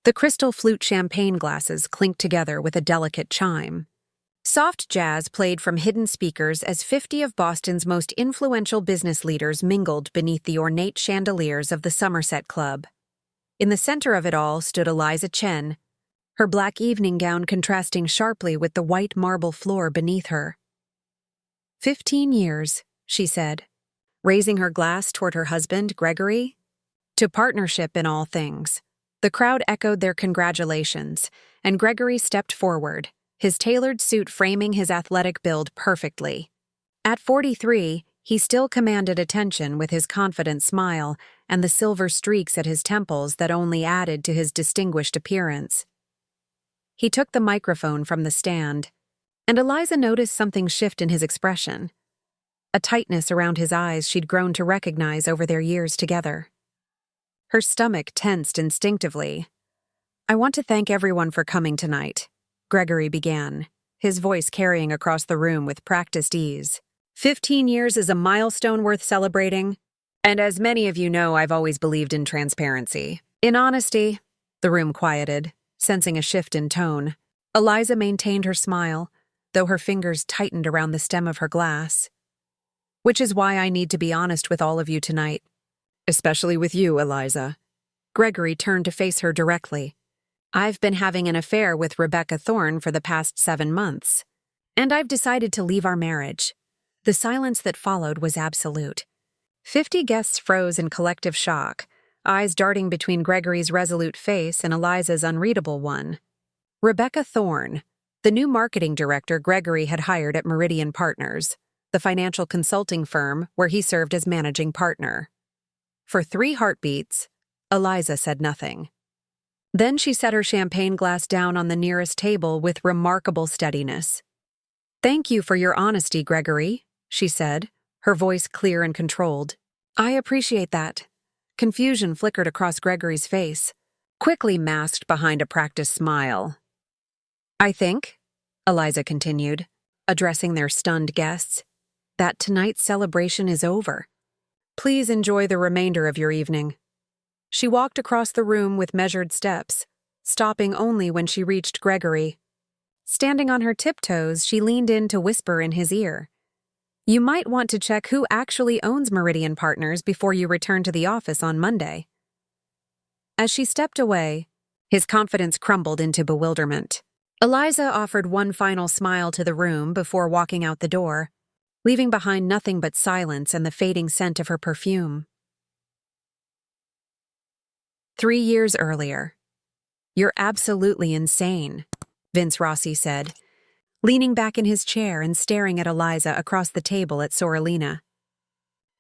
The crystal flute champagne glasses clinked together with a delicate chime. Soft jazz played from hidden speakers as 50 of Boston's most influential business leaders mingled beneath the ornate chandeliers of the Somerset Club. In the center of it all stood Eliza Chen, her black evening gown contrasting sharply with the white marble floor beneath her. 15 years, she said, raising her glass toward her husband, Gregory. To partnership in all things. The crowd echoed their congratulations, and Gregory stepped forward, his tailored suit framing his athletic build perfectly. At 43, he still commanded attention with his confident smile and the silver streaks at his temples that only added to his distinguished appearance. He took the microphone from the stand, and Eliza noticed something shift in his expression, a tightness around his eyes she'd grown to recognize over their years together. Her stomach tensed instinctively. "I want to thank everyone for coming tonight," Gregory began, his voice carrying across the room with practiced ease. 15 years is a milestone worth celebrating, and as many of you know, I've always believed in transparency. In honesty, the room quieted, sensing a shift in tone. Eliza maintained her smile, though her fingers tightened around the stem of her glass. "Which is why I need to be honest with all of you tonight. Especially with you, Eliza." Gregory turned to face her directly. "I've been having an affair with Rebecca Thorne for the past 7 months, and I've decided to leave our marriage." The silence that followed was absolute. 50 guests froze in collective shock, eyes darting between Gregory's resolute face and Eliza's unreadable one. Rebecca Thorne, the new marketing director Gregory had hired at Meridian Partners, the financial consulting firm where he served as managing partner. For 3 heartbeats, Eliza said nothing. Then she set her champagne glass down on the nearest table with remarkable steadiness. "Thank you for your honesty, Gregory," she said, her voice clear and controlled. "I appreciate that." Confusion flickered across Gregory's face, quickly masked behind a practiced smile. "I think," Eliza continued, addressing their stunned guests, "that tonight's celebration is over. Please enjoy the remainder of your evening." She walked across the room with measured steps, stopping only when she reached Gregory. Standing on her tiptoes, she leaned in to whisper in his ear, "You might want to check who actually owns Meridian Partners before you return to the office on Monday." As she stepped away, his confidence crumbled into bewilderment. Eliza offered one final smile to the room before walking out the door, leaving behind nothing but silence and the fading scent of her perfume. 3 years earlier. "You're absolutely insane," Vince Rossi said, leaning back in his chair and staring at Eliza across the table at Sorellina.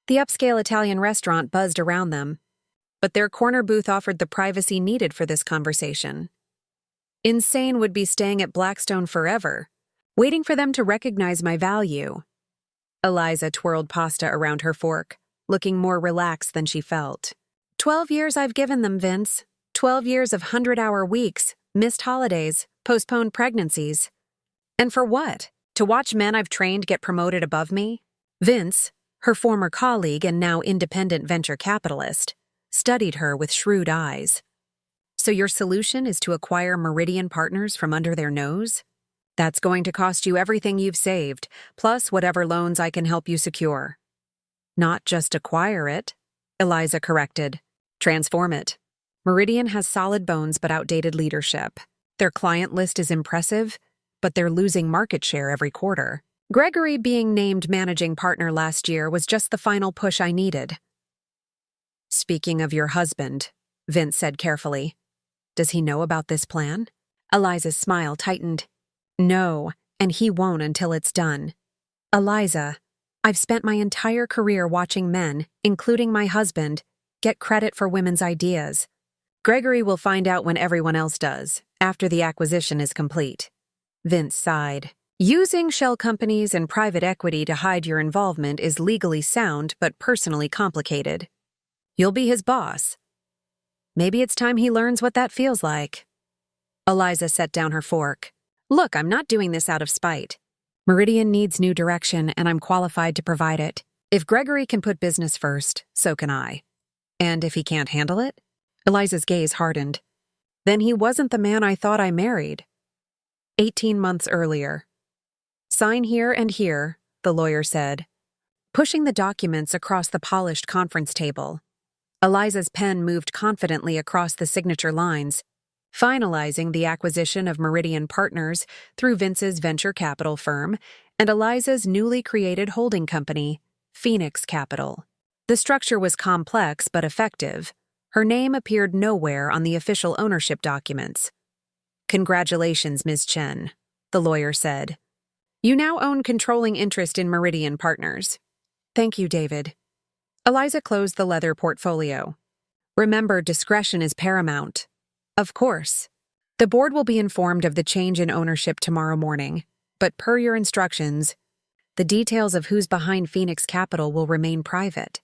The upscale Italian restaurant buzzed around them, but their corner booth offered the privacy needed for this conversation. Insane would be staying at Blackstone forever, waiting for them to recognize my value. Eliza twirled pasta around her fork, looking more relaxed than she felt. 12 years I've given them, Vince. 12 years of 100-hour weeks, missed holidays, postponed pregnancies. And for what? To watch men I've trained get promoted above me? Vince, her former colleague and now independent venture capitalist, studied her with shrewd eyes. "So your solution is to acquire Meridian Partners from under their nose? That's going to cost you everything you've saved, plus whatever loans I can help you secure." "Not just acquire it," Eliza corrected. "Transform it. Meridian has solid bones but outdated leadership. Their client list is impressive, but they're losing market share every quarter. Gregory being named managing partner last year was just the final push I needed." "Speaking of your husband," Vince said carefully, "does he know about this plan?" Eliza's smile tightened. "No, and he won't until it's done. Eliza, I've spent my entire career watching men, including my husband, get credit for women's ideas. Gregory will find out when everyone else does, after the acquisition is complete." Vince sighed. "Using shell companies and private equity to hide your involvement is legally sound but personally complicated. You'll be his boss. Maybe it's time he learns what that feels like." Eliza set down her fork. "Look, I'm not doing this out of spite. Meridian needs new direction, and I'm qualified to provide it. If Gregory can put business first, so can I. And if he can't handle it?" Eliza's gaze hardened. Then he wasn't the man I thought I married. 18 months earlier. Sign here and here, the lawyer said, pushing the documents across the polished conference table. Eliza's pen moved confidently across the signature lines, finalizing the acquisition of Meridian Partners through Vince's venture capital firm and Eliza's newly created holding company, Phoenix Capital. The structure was complex but effective. Her name appeared nowhere on the official ownership documents. Congratulations, Ms. Chen, the lawyer said. You now own controlling interest in Meridian Partners. Thank you, David. Eliza closed the leather portfolio. Remember, discretion is paramount. Of course. The board will be informed of the change in ownership tomorrow morning, but per your instructions, the details of who's behind Phoenix Capital will remain private.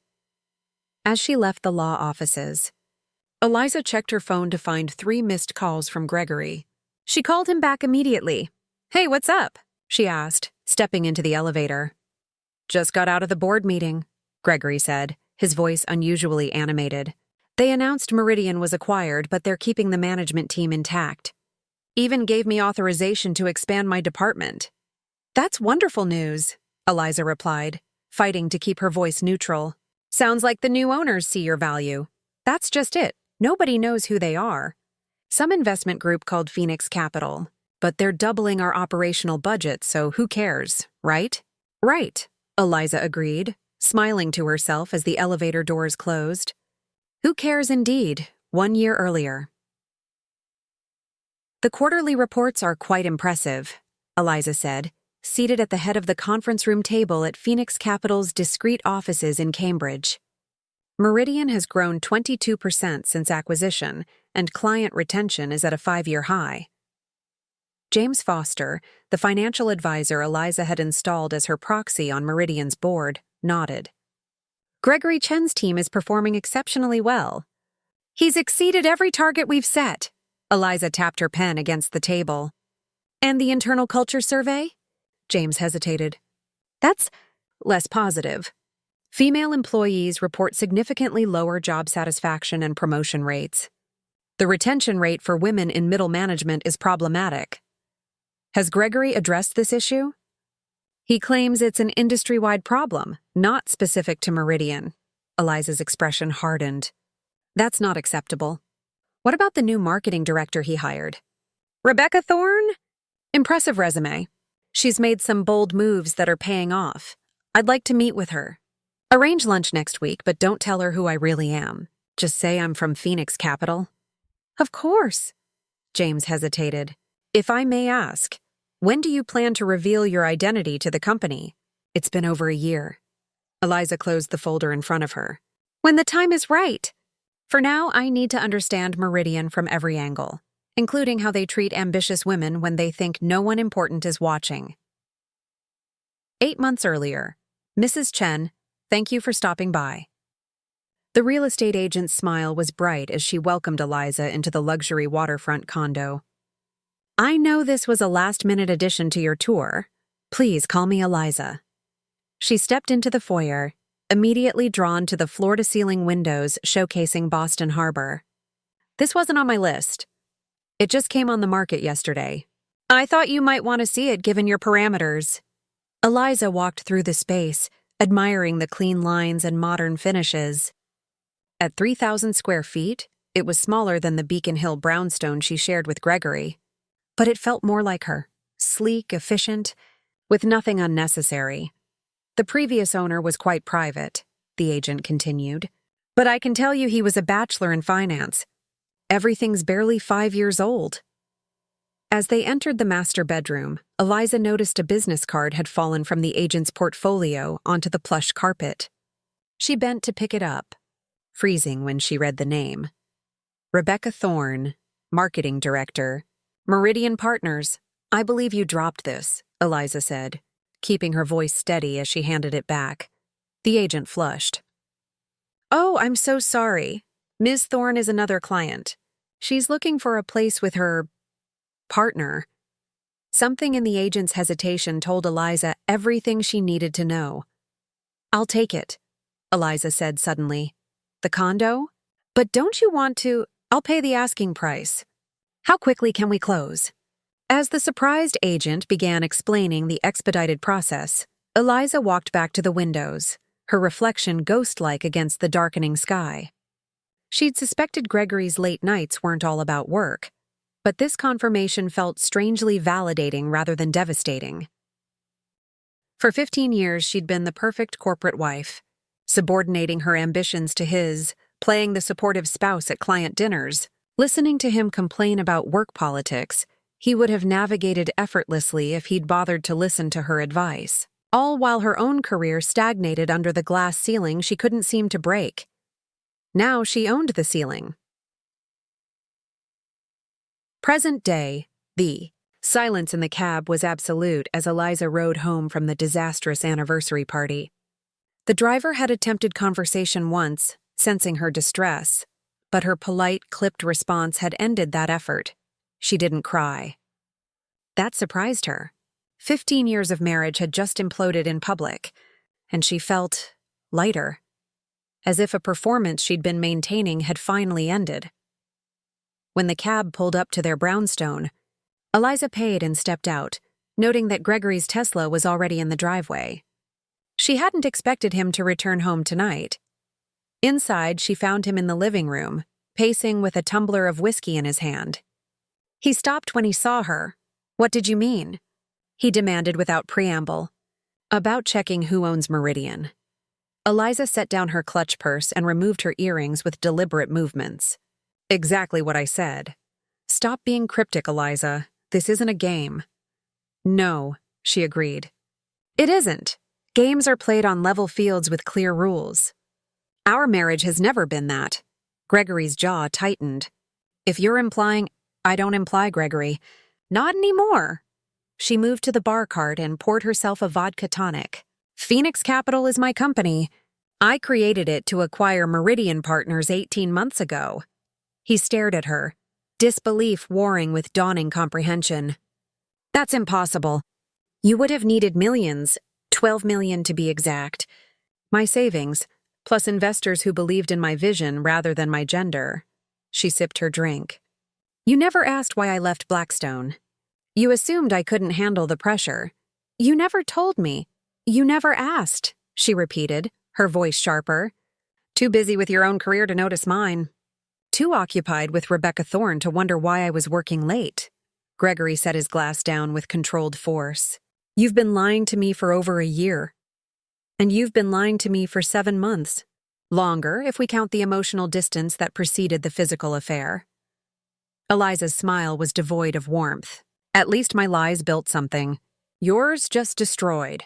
As she left the law offices, Eliza checked her phone to find 3 missed calls from Gregory. She called him back immediately. Hey, what's up? She asked, stepping into the elevator. Just got out of the board meeting, Gregory said, his voice unusually animated. They announced Meridian was acquired, but they're keeping the management team intact. Even gave me authorization to expand my department. That's wonderful news, Eliza replied, fighting to keep her voice neutral. Sounds like the new owners see your value. That's just it. Nobody knows who they are. Some investment group called Phoenix Capital, but they're doubling our operational budget, so who cares, right? Right, Eliza agreed, smiling to herself as the elevator doors closed. Who cares indeed, 1 year earlier. The quarterly reports are quite impressive, Eliza said, seated at the head of the conference room table at Phoenix Capital's discreet offices in Cambridge. Meridian has grown 22% since acquisition, and client retention is at a 5-year high. James Foster, the financial advisor Eliza had installed as her proxy on Meridian's board, nodded. Gregory Chen's team is performing exceptionally well. He's exceeded every target we've set. Eliza tapped her pen against the table. And the internal culture survey? James hesitated. That's less positive. Female employees report significantly lower job satisfaction and promotion rates. The retention rate for women in middle management is problematic. Has Gregory addressed this issue? He claims it's an industry-wide problem, not specific to Meridian. Eliza's expression hardened. That's not acceptable. What about the new marketing director he hired? Rebecca Thorne? Impressive resume. She's made some bold moves that are paying off. I'd like to meet with her. Arrange lunch next week, but don't tell her who I really am. Just say I'm from Phoenix Capital. Of course. James hesitated. If I may ask, when do you plan to reveal your identity to the company? It's been over a year. Eliza closed the folder in front of her. When the time is right. For now, I need to understand Meridian from every angle, including how they treat ambitious women when they think no one important is watching. 8 months earlier, Mrs. Chen, thank you for stopping by. The real estate agent's smile was bright as she welcomed Eliza into the luxury waterfront condo. I know this was a last-minute addition to your tour. Please call me Eliza. She stepped into the foyer, immediately drawn to the floor-to-ceiling windows showcasing Boston Harbor. This wasn't on my list. It just came on the market yesterday. I thought you might want to see it given your parameters. Eliza walked through the space, admiring the clean lines and modern finishes. At 3,000 square feet, it was smaller than the Beacon Hill brownstone she shared with Gregory. But it felt more like her, sleek, efficient, with nothing unnecessary. The previous owner was quite private, the agent continued. But I can tell you he was a bachelor in finance. Everything's barely 5 years old. As they entered the master bedroom, Eliza noticed a business card had fallen from the agent's portfolio onto the plush carpet. She bent to pick it up, freezing when she read the name. Rebecca Thorne, Marketing Director, Meridian Partners. I believe you dropped this, Eliza said, keeping her voice steady as she handed it back. The agent flushed. Oh, I'm so sorry. Ms. Thorne is another client. She's looking for a place with her partner. Something in the agent's hesitation told Eliza everything she needed to know. I'll take it, Eliza said suddenly. The condo? But don't you want to? I'll pay the asking price. How quickly can we close? As the surprised agent began explaining the expedited process, Eliza walked back to the windows, her reflection ghost-like against the darkening sky. She'd suspected Gregory's late nights weren't all about work, but this confirmation felt strangely validating rather than devastating. For 15 years, she'd been the perfect corporate wife, subordinating her ambitions to his, playing the supportive spouse at client dinners. Listening to him complain about work politics, he would have navigated effortlessly if he'd bothered to listen to her advice, all while her own career stagnated under the glass ceiling she couldn't seem to break. Now she owned the ceiling. Present day, the silence in the cab was absolute as Eliza rode home from the disastrous anniversary party. The driver had attempted conversation once, sensing her distress, but her polite, clipped response had ended that effort. She didn't cry. That surprised her. 15 years of marriage had just imploded in public, and she felt lighter, as if a performance she'd been maintaining had finally ended. When the cab pulled up to their brownstone, Eliza paid and stepped out, noting that Gregory's Tesla was already in the driveway. She hadn't expected him to return home tonight. Inside, she found him in the living room, pacing with a tumbler of whiskey in his hand. He stopped when he saw her. "What did you mean?" he demanded without preamble. "About checking who owns Meridian." Eliza set down her clutch purse and removed her earrings with deliberate movements. "Exactly what I said. Stop being cryptic, Eliza. This isn't a game." "No," she agreed. "It isn't. Games are played on level fields with clear rules. Our marriage has never been that." Gregory's jaw tightened. "If you're implying—" "I don't imply, Gregory. Not anymore." She moved to the bar cart and poured herself a vodka tonic. "Phoenix Capital is my company. I created it to acquire Meridian Partners 18 months ago." He stared at her, disbelief warring with dawning comprehension. "That's impossible. You would have needed millions, 12 million to be exact. My savings, plus investors who believed in my vision rather than my gender." She sipped her drink. "You never asked why I left Blackstone. You assumed I couldn't handle the pressure. You never told me. You never asked," she repeated, her voice sharper. "Too busy with your own career to notice mine. Too occupied with Rebecca Thorne to wonder why I was working late." Gregory set his glass down with controlled force. "You've been lying to me for over a year. And you've been lying to me for 7 months. Longer, if we count the emotional distance that preceded the physical affair." Eliza's smile was devoid of warmth. "At least my lies built something. Yours just destroyed."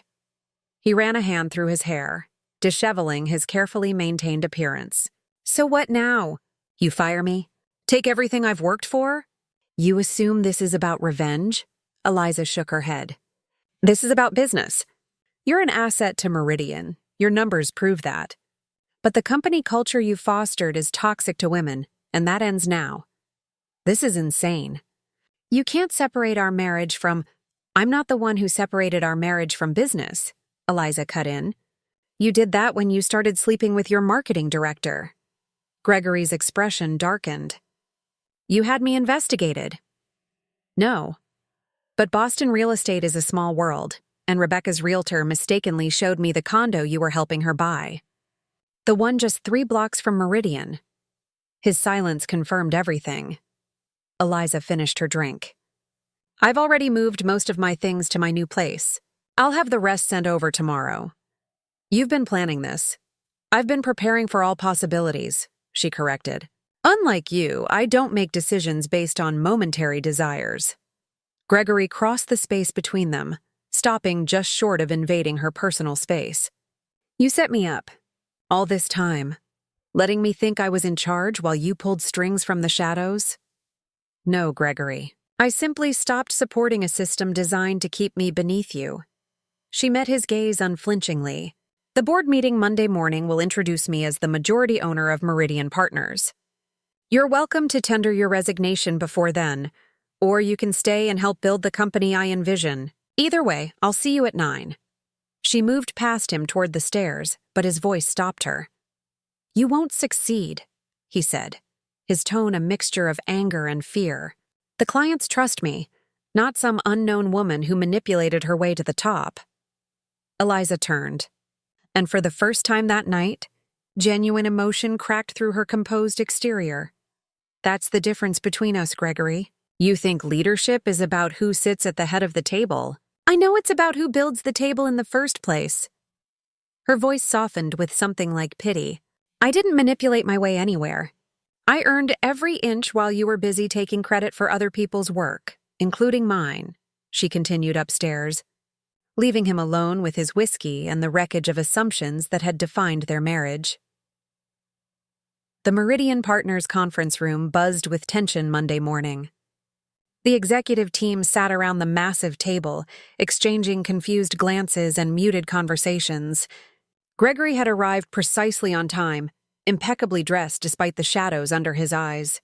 He ran a hand through his hair, disheveling his carefully maintained appearance. "So what now? You fire me? Take everything I've worked for? You assume this is about revenge?" Eliza shook her head. "This is about business. You're an asset to Meridian. Your numbers prove that. But the company culture you fostered is toxic to women, and that ends now. This is insane. You can't separate our marriage from—" "I'm not the one who separated our marriage from business," Eliza cut in. "You did that when you started sleeping with your marketing director." Gregory's expression darkened. "You had me investigated." "No. But Boston real estate is a small world, and Rebecca's realtor mistakenly showed me the condo you were helping her buy. The one just 3 blocks from Meridian." His silence confirmed everything. Eliza finished her drink. "I've already moved most of my things to my new place. I'll have the rest sent over tomorrow." "You've been planning this." "I've been preparing for all possibilities," she corrected. "Unlike you, I don't make decisions based on momentary desires." Gregory crossed the space between them, stopping just short of invading her personal space. "You set me up. All this time. Letting me think I was in charge while you pulled strings from the shadows?" "No, Gregory. I simply stopped supporting a system designed to keep me beneath you." She met his gaze unflinchingly. "The board meeting Monday morning will introduce me as the majority owner of Meridian Partners. You're welcome to tender your resignation before then, or you can stay and help build the company I envision. Either way, I'll see you at 9. She moved past him toward the stairs, but his voice stopped her. "You won't succeed," he said, his tone a mixture of anger and fear. The clients trust me, not some unknown woman who manipulated her way to the top. Eliza turned, and for the first time that night, genuine emotion cracked through her composed exterior. That's the difference between us, Gregory. You think leadership is about who sits at the head of the table. I know it's about who builds the table in the first place. Her voice softened with something like pity. I didn't manipulate my way anywhere. I earned every inch while you were busy taking credit for other people's work, including mine, she continued upstairs, leaving him alone with his whiskey and the wreckage of assumptions that had defined their marriage. The Meridian Partners conference room buzzed with tension Monday morning. The executive team sat around the massive table, exchanging confused glances and muted conversations. Gregory had arrived precisely on time, impeccably dressed despite the shadows under his eyes.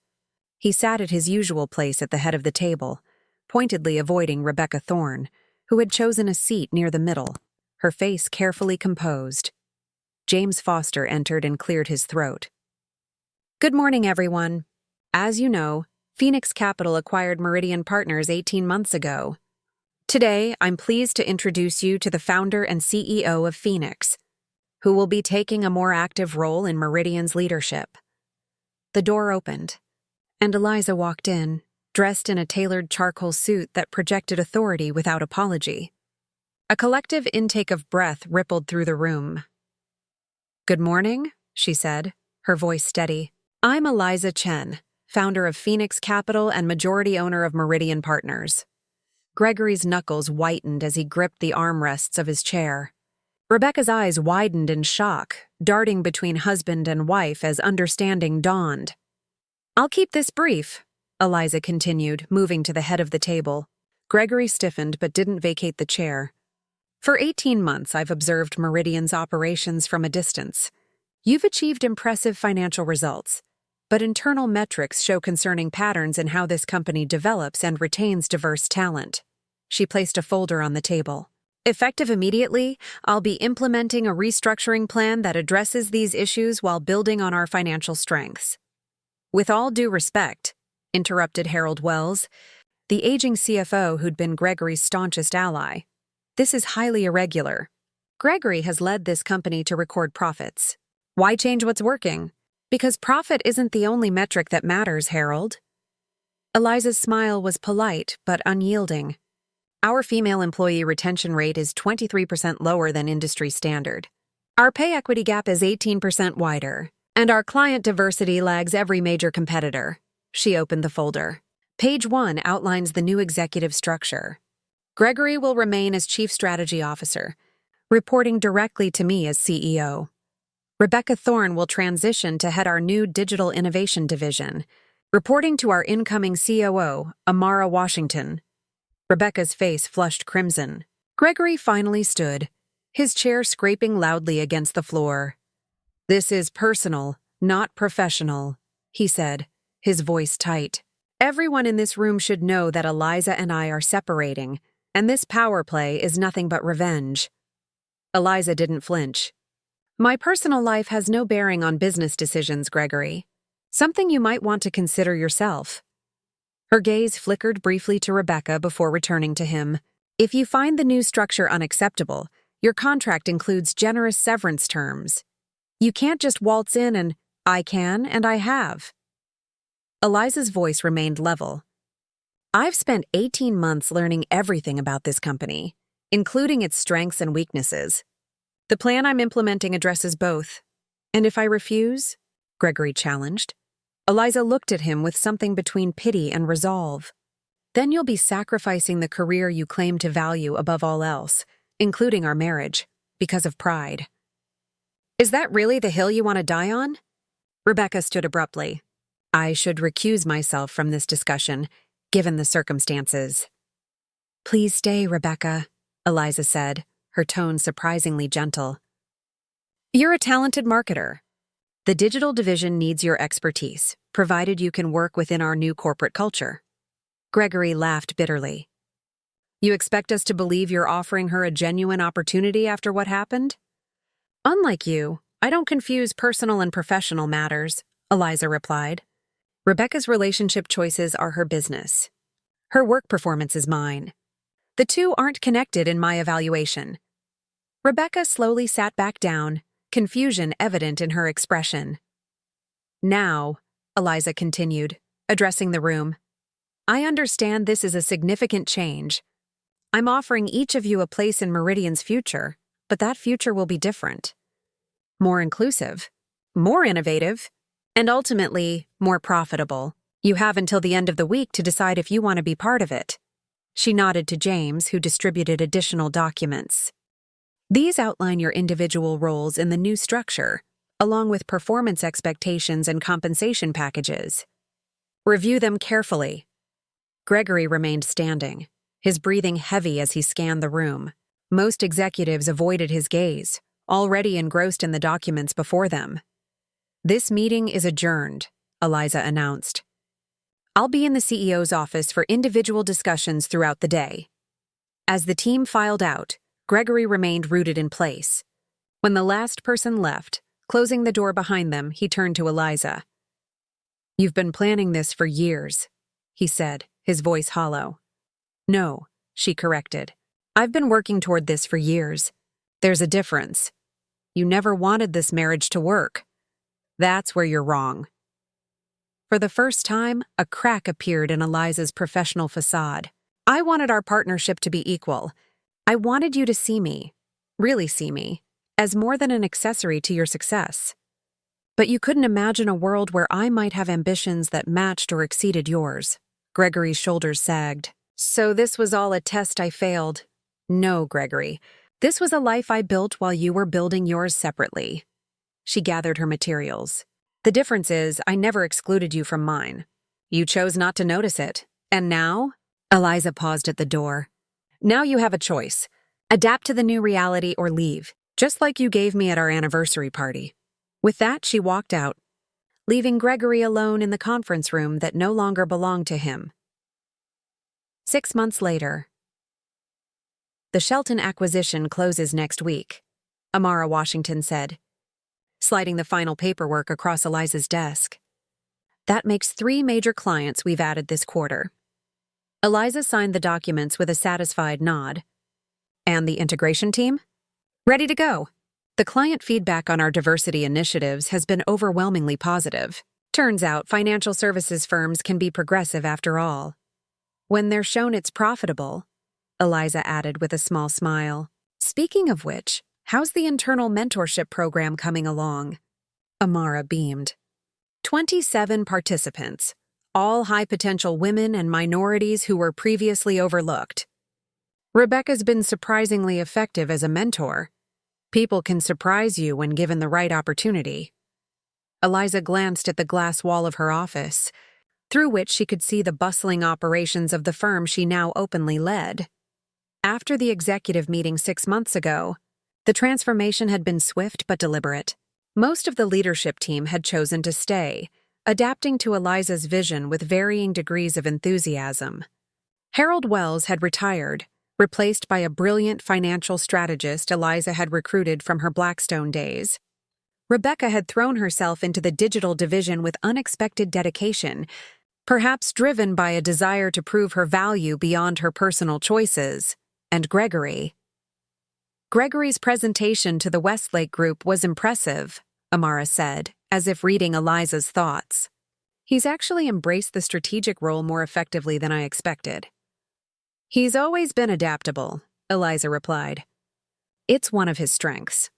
He sat at his usual place at the head of the table, pointedly avoiding Rebecca Thorne, who had chosen a seat near the middle, her face carefully composed. James Foster entered and cleared his throat. Good morning, everyone. As you know, Phoenix Capital acquired Meridian Partners 18 months ago. Today, I'm pleased to introduce you to the founder and CEO of Phoenix, who will be taking a more active role in Meridian's leadership. The door opened, and Eliza walked in, dressed in a tailored charcoal suit that projected authority without apology. A collective intake of breath rippled through the room. Good morning, she said, her voice steady. I'm Eliza Chen, founder of Phoenix Capital and majority owner of Meridian Partners. Gregory's knuckles whitened as he gripped the armrests of his chair. Rebecca's eyes widened in shock, darting between husband and wife as understanding dawned. I'll keep this brief, Eliza continued, moving to the head of the table. Gregory stiffened but didn't vacate the chair. For 18 months, I've observed Meridian's operations from a distance. You've achieved impressive financial results, but internal metrics show concerning patterns in how this company develops and retains diverse talent. She placed a folder on the table. Effective immediately, I'll be implementing a restructuring plan that addresses these issues while building on our financial strengths. With all due respect, interrupted Harold Wells, the aging CFO who'd been Gregory's staunchest ally. This is highly irregular. Gregory has led this company to record profits. Why change what's working? Because profit isn't the only metric that matters, Harold. Eliza's smile was polite but unyielding. Our female employee retention rate is 23% lower than industry standard. Our pay equity gap is 18% wider, and our client diversity lags every major competitor. She opened the folder. Page 1 outlines the new executive structure. Gregory will remain as Chief Strategy Officer, reporting directly to me as CEO. Rebecca Thorne will transition to head our new Digital Innovation Division, reporting to our incoming COO, Amara Washington. Rebecca's face flushed crimson. Gregory finally stood, his chair scraping loudly against the floor. This is personal, not professional, he said, his voice tight. Everyone in this room should know that Eliza and I are separating, and this power play is nothing but revenge. Eliza didn't flinch. My personal life has no bearing on business decisions, Gregory. Something you might want to consider yourself. Her gaze flickered briefly to Rebecca before returning to him. If you find the new structure unacceptable, your contract includes generous severance terms. You can't just waltz in and, I can and I have. Eliza's voice remained level. I've spent 18 months learning everything about this company, including its strengths and weaknesses. The plan I'm implementing addresses both. And if I refuse? Gregory challenged. Eliza looked at him with something between pity and resolve. Then you'll be sacrificing the career you claim to value above all else, including our marriage, because of pride. Is that really the hill you want to die on? Rebecca stood abruptly. I should recuse myself from this discussion, given the circumstances. Please stay, Rebecca, Eliza said, her tone surprisingly gentle. You're a talented marketer. The digital division needs your expertise, provided you can work within our new corporate culture. Gregory laughed bitterly. You expect us to believe you're offering her a genuine opportunity after what happened? Unlike you, I don't confuse personal and professional matters, Eliza replied. Rebecca's relationship choices are her business. Her work performance is mine. The two aren't connected in my evaluation. Rebecca slowly sat back down, confusion evident in her expression. Now, Eliza continued, addressing the room, I understand this is a significant change. I'm offering each of you a place in Meridian's future, but that future will be different. More inclusive, more innovative, and ultimately, more profitable. You have until the end of the week to decide if you want to be part of it. She nodded to James, who distributed additional documents. These outline your individual roles in the new structure, along with performance expectations and compensation packages. Review them carefully. Gregory remained standing, his breathing heavy as he scanned the room. Most executives avoided his gaze, already engrossed in the documents before them. This meeting is adjourned, Eliza announced. I'll be in the CEO's office for individual discussions throughout the day. As the team filed out, Gregory remained rooted in place. When the last person left, closing the door behind them, he turned to Eliza. You've been planning this for years, he said, his voice hollow. No, she corrected. I've been working toward this for years. There's a difference. You never wanted this marriage to work. That's where you're wrong. For the first time, a crack appeared in Eliza's professional facade. I wanted our partnership to be equal. I wanted you to see me, really see me, as more than an accessory to your success. But you couldn't imagine a world where I might have ambitions that matched or exceeded yours. Gregory's shoulders sagged. So this was all a test I failed? No, Gregory. This was a life I built while you were building yours separately. She gathered her materials. The difference is, I never excluded you from mine. You chose not to notice it. And now? Eliza paused at the door. Now you have a choice. Adapt to the new reality or leave, just like you gave me at our anniversary party. With that, she walked out, leaving Gregory alone in the conference room that no longer belonged to him. 6 months later. The Shelton acquisition closes next week, Amara Washington said, sliding the final paperwork across Eliza's desk. That makes 3 major clients we've added this quarter. Eliza signed the documents with a satisfied nod. And the integration team? Ready to go. The client feedback on our diversity initiatives has been overwhelmingly positive. Turns out financial services firms can be progressive after all. When they're shown it's profitable, Eliza added with a small smile. Speaking of which, how's the internal mentorship program coming along? Amara beamed. 27 participants, all high-potential women and minorities who were previously overlooked. Rebecca's been surprisingly effective as a mentor. People can surprise you when given the right opportunity. Eliza glanced at the glass wall of her office, through which she could see the bustling operations of the firm she now openly led. After the executive meeting 6 months ago, the transformation had been swift but deliberate. Most of the leadership team had chosen to stay, adapting to Eliza's vision with varying degrees of enthusiasm. Harold Wells had retired, replaced by a brilliant financial strategist Eliza had recruited from her Blackstone days. Rebecca had thrown herself into the digital division with unexpected dedication, perhaps driven by a desire to prove her value beyond her personal choices. And Gregory's presentation to the Westlake Group was impressive, Amara said, as if reading Eliza's thoughts. He's actually embraced the strategic role more effectively than I expected. He's always been adaptable, Eliza replied. It's one of his strengths.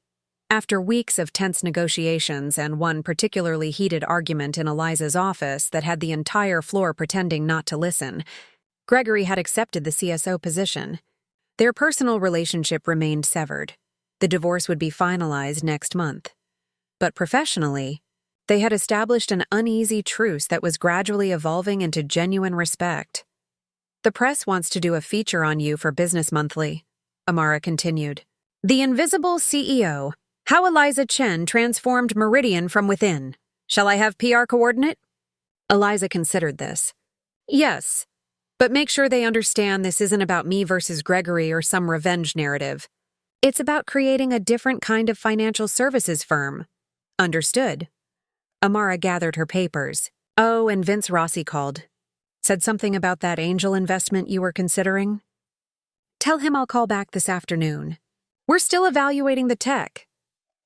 After weeks of tense negotiations and one particularly heated argument in Eliza's office that had the entire floor pretending not to listen, Gregory had accepted the CSO position. Their personal relationship remained severed. The divorce would be finalized next month. But professionally, they had established an uneasy truce that was gradually evolving into genuine respect. The press wants to do a feature on you for Business Monthly, Amara continued. The Invisible CEO, How Eliza Chen Transformed Meridian from Within. Shall I have PR coordinate? Eliza considered this. Yes, but make sure they understand this isn't about me versus Gregory or some revenge narrative. It's about creating a different kind of financial services firm. Understood. Amara gathered her papers. Oh, and Vince Rossi called. Said something about that angel investment you were considering? Tell him I'll call back this afternoon. We're still evaluating the tech.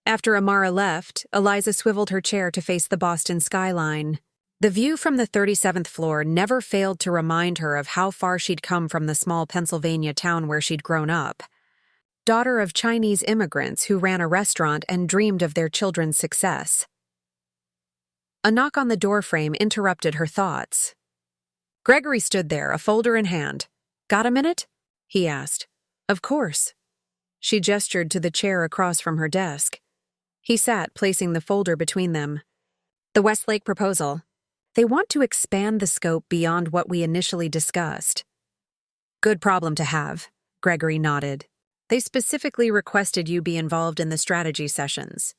After Amara left, Eliza swiveled her chair to face the Boston skyline. The view from the 37th floor never failed to remind her of how far she'd come from the small Pennsylvania town where she'd grown up. Daughter of Chinese immigrants who ran a restaurant and dreamed of their children's success. A knock on the doorframe interrupted her thoughts. Gregory stood there, a folder in hand. "Got a minute?" he asked. "Of course." She gestured to the chair across from her desk. He sat, placing the folder between them. "The Westlake proposal. They want to expand the scope beyond what we initially discussed." "Good problem to have," Gregory nodded. "They specifically requested you be involved in the strategy sessions.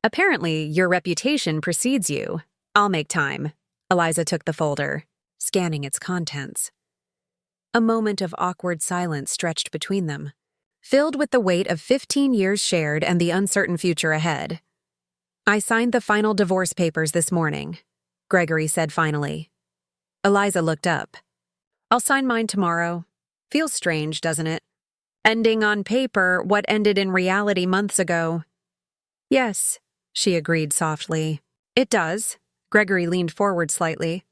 Apparently, your reputation precedes you. I'll make time." Eliza took the folder, scanning its contents. A moment of awkward silence stretched between them, filled with the weight of 15 years shared and the uncertain future ahead. "I signed the final divorce papers this morning," Gregory said finally. Eliza looked up. "I'll sign mine tomorrow. Feels strange, doesn't it? Ending on paper what ended in reality months ago." "Yes," she agreed softly. "It does." Gregory leaned forward slightly.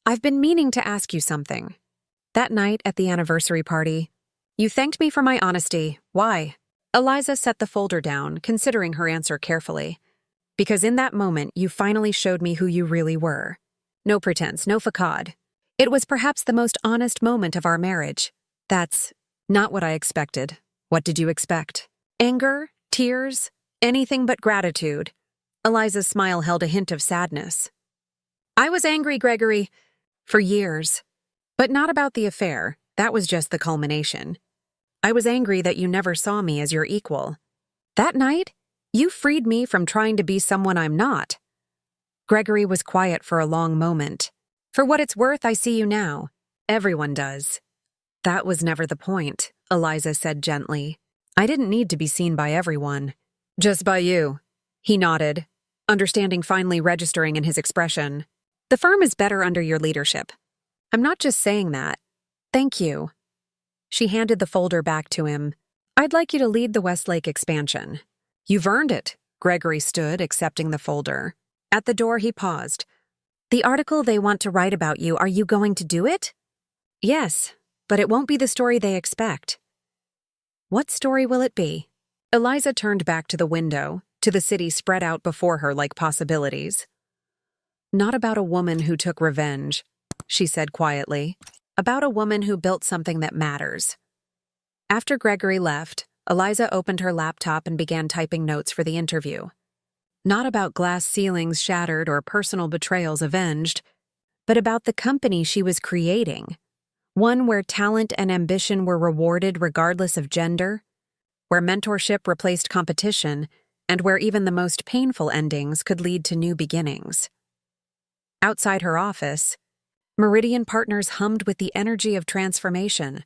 "I've been meaning to ask you something. That night at the anniversary party, you thanked me for my honesty. Why?" Eliza set the folder down, considering her answer carefully. "Because in that moment, you finally showed me who you really were. No pretense, no facade. It was perhaps the most honest moment of our marriage." "That's not what I expected." "What did you expect? Anger? Tears? Anything but gratitude?" Eliza's smile held a hint of sadness. "I was angry, Gregory, for years. But not about the affair. That was just the culmination. I was angry that you never saw me as your equal. That night, you freed me from trying to be someone I'm not." Gregory was quiet for a long moment. "For what it's worth, I see you now. Everyone does." "That was never the point," Eliza said gently. "I didn't need to be seen by everyone. Just by you." He nodded, understanding finally registering in his expression. "The firm is better under your leadership. I'm not just saying that. Thank you." She handed the folder back to him. "I'd like you to lead the Westlake expansion." "You've earned it." Gregory stood, accepting the folder. At the door, he paused. "The article they want to write about you, are you going to do it?" "Yes, but it won't be the story they expect." "What story will it be?" Eliza turned back to the window, to the city spread out before her like possibilities. "Not about a woman who took revenge," she said quietly. "About a woman who built something that matters." After Gregory left, Eliza opened her laptop and began typing notes for the interview. Not about glass ceilings shattered or personal betrayals avenged, but about the company she was creating. One where talent and ambition were rewarded regardless of gender, where mentorship replaced competition, and where even the most painful endings could lead to new beginnings. Outside her office, Meridian Partners hummed with the energy of transformation.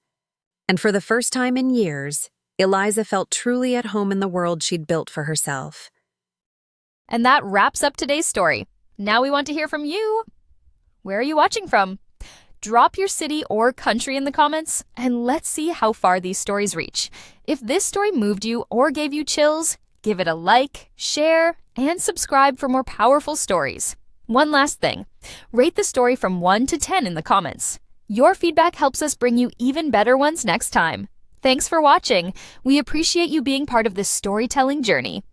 And for the first time in years, Eliza felt truly at home in the world she'd built for herself. And that wraps up today's story. Now we want to hear from you. Where are you watching from? Drop your city or country in the comments, and let's see how far these stories reach. If this story moved you or gave you chills, give it a like, share, and subscribe for more powerful stories. One last thing, rate the story from 1 to 10 in the comments. Your feedback helps us bring you even better ones next time. Thanks for watching. We appreciate you being part of this storytelling journey.